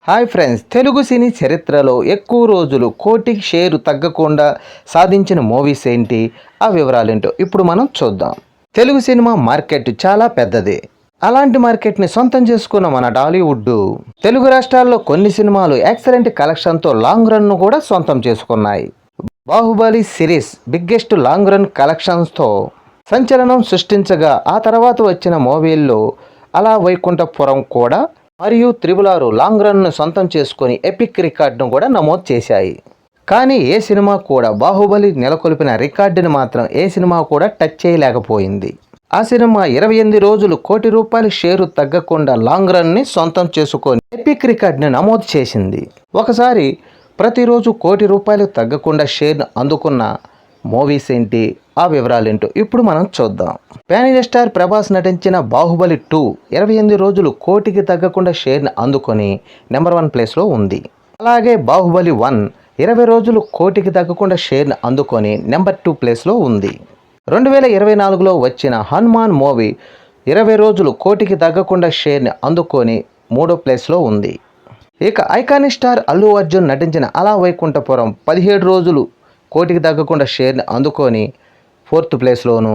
Hi friends, Telugu సినీ చరిత్రలో ఎక్కువ రోజులు కోటికి షేరు తగ్గకుండా సాధించిన మూవీస్ ఏంటి, ఆ వివరాలేంటో ఇప్పుడు మనం చూద్దాం. తెలుగు సినిమా మార్కెట్ చాలా పెద్దది. అలాంటి మార్కెట్ని సొంతం చేసుకున్న మన టాలీవుడ్ తెలుగు రాష్ట్రాల్లో కొన్ని సినిమాలు ఎక్సలెంట్ కలెక్షన్తో లాంగ్ రన్ను కూడా సొంతం చేసుకున్నాయి. Baahubali series biggest long run కలెక్షన్స్తో సంచలనం సృష్టించగా, ఆ తర్వాత వచ్చిన మూవీల్లో అలా వైకుంఠపురం కూడా మరియు త్రిబుల్ 6 లాంగ్ రన్ను సొంతం చేసుకొని ఎపిక్ రికార్డును కూడా నమోదు చేశాయి. కానీ ఏ సినిమా కూడా బాహుబలి నెలకొల్పిన రికార్డుని మాత్రం ఏ సినిమా కూడా టచ్ చేయలేకపోయింది. ఆ సినిమా 28 రోజులు ₹1 కోటి షేరు తగ్గకుండా లాంగ్ రన్ని సొంతం చేసుకొని ఎపిక్ రికార్డుని నమోదు చేసింది. ఒకసారి ప్రతిరోజు ₹1 కోటి తగ్గకుండా షేర్ను అందుకున్న మూవీస్ ఏంటి, ఆ వివరాలేంటో ఇప్పుడు మనం చూద్దాం. పాన్ ఇండియా స్టార్ ప్రభాస్ నటించిన బాహుబలి 2 28 రోజులు కోటికి తగ్గకుండా షేర్ని అందుకొని నెంబర్ 1 ప్లేస్లో ఉంది. అలాగే బాహుబలి 1 20 రోజులు కోటికి తగ్గకుండా షేర్ని అందుకొని నెంబర్ 2 ప్లేస్లో ఉంది. 2024లో వచ్చిన హనుమాన్ మూవీ 20 రోజులు కోటికి తగ్గకుండా షేర్ని అందుకొని 3వ ప్లేస్లో ఉంది. ఇక ఐకానిక్ స్టార్ అల్లు అర్జున్ నటించిన అల వైకుంఠపురం 17 రోజులు కోటికి తగ్గకుండా షేర్ని అందుకొని 4th ప్లేస్లోను.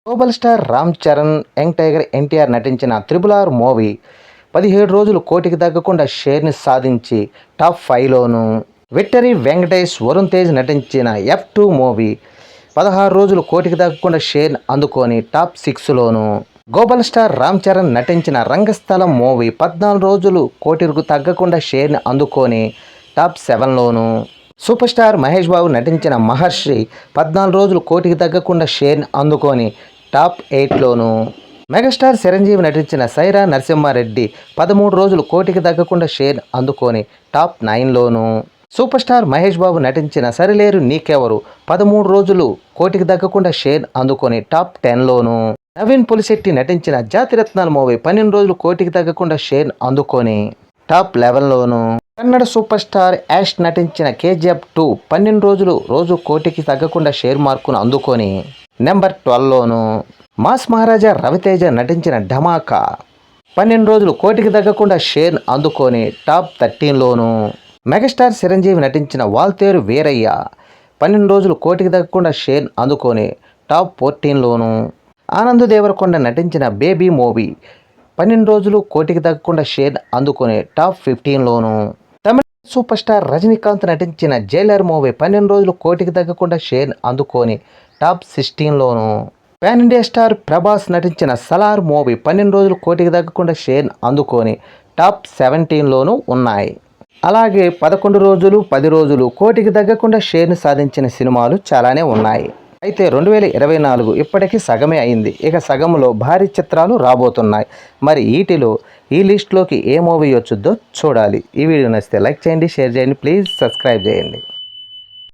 Global star Ram Charan, young tiger NTR నటించిన త్రిబుల్ 6 మూవీ 17 రోజులు కోటికి తగ్గకుండా షేర్ని సాధించి టాప్ 5లోను. విక్టరీ వెంకటేష్, వరుణ్ తేజ్ నటించిన F2 మూవీ 16 రోజులు కోటికి తగ్గకుండా షేర్ని అందుకొని టాప్ 6లోను. గ్లోబల్ స్టార్ రామ్ చరణ్ నటించిన రంగస్థలం మూవీ 14 రోజులు కోటికి తగ్గకుండా షేర్ని అందుకొని టాప్ 7లోను. సూపర్ స్టార్ మహేష్ బాబు నటించిన మహర్షి 14 రోజులు కోటికి తగ్గకుండా షేర్ని అందుకొని టాప్ 8లోను. మెగాస్టార్ చిరంజీవి నటించిన సైరా నరసింహారెడ్డి 13 రోజులు కోటికి తగ్గకుండా షేర్ని అందుకొని top 9లోను. Super star Mahesh Babu నటించిన సరిలేరు నీకెవరు 13 రోజులు కోటికి తగ్గకుండా షేర్ని అందుకొని టాప్ 10లోను. నవీన్ పులిశెట్టి నటించిన జాతిరత్నాల మూవీ 12 రోజులు కోటికి తగ్గకుండా షేర్ని అందుకొని టాప్ 11లోను. కన్నడ సూపర్ స్టార్ యాష్ నటించిన KGF 2 12 రోజులు కోటికి తగ్గకుండా షేర్ మార్కును అందుకొని నెంబర్ 12లోను. మాస్ మహారాజా రవితేజ నటించిన ధమాకా 12 రోజులు కోటికి తగ్గకుండా షేర్ అందుకొని టాప్ 13లోను. మెగాస్టార్ చిరంజీవి నటించిన వాల్తేరు వీరయ్య 12 రోజులు కోటికి తగ్గకుండా షేర్ అందుకొని టాప్ 14లోను. ఆనంద్ దేవరకొండ నటించిన బేబీ మూవీ 12 రోజులు కోటికి తగ్గకుండా షేర్ అందుకొని టాప్ 15లోను. తమిళ సూపర్ స్టార్ రజనీకాంత్ నటించిన జైలర్ మూవీ 12 రోజులు కోటికి తగ్గకుండా షేర్ అందుకొని టాప్ 16లోను. పాన్ ఇండియా స్టార్ ప్రభాస్ నటించిన సలార్ మూవీ 12 రోజులు కోటికి తగ్గకుండా షేర్ అందుకొని టాప్ 17లోను ఉన్నాయి. అలాగే 11 రోజులు 10 రోజులు కోటికి తగ్గకుండా షేర్ను సాధించిన సినిమాలు చాలానే ఉన్నాయి. అయితే 2024 ఇప్పటికీ సగమే అయింది. ఇక సగంలో భారీ చిత్రాలు రాబోతున్నాయి. మరి వీటిలో ఈ లిస్టులోకి ఏ మూవీ వచ్చుద్దో చూడాలి. ఈ వీడియో నచ్చితే లైక్ చేయండి, షేర్ చేయండి, ప్లీజ్ సబ్స్క్రైబ్ చేయండి.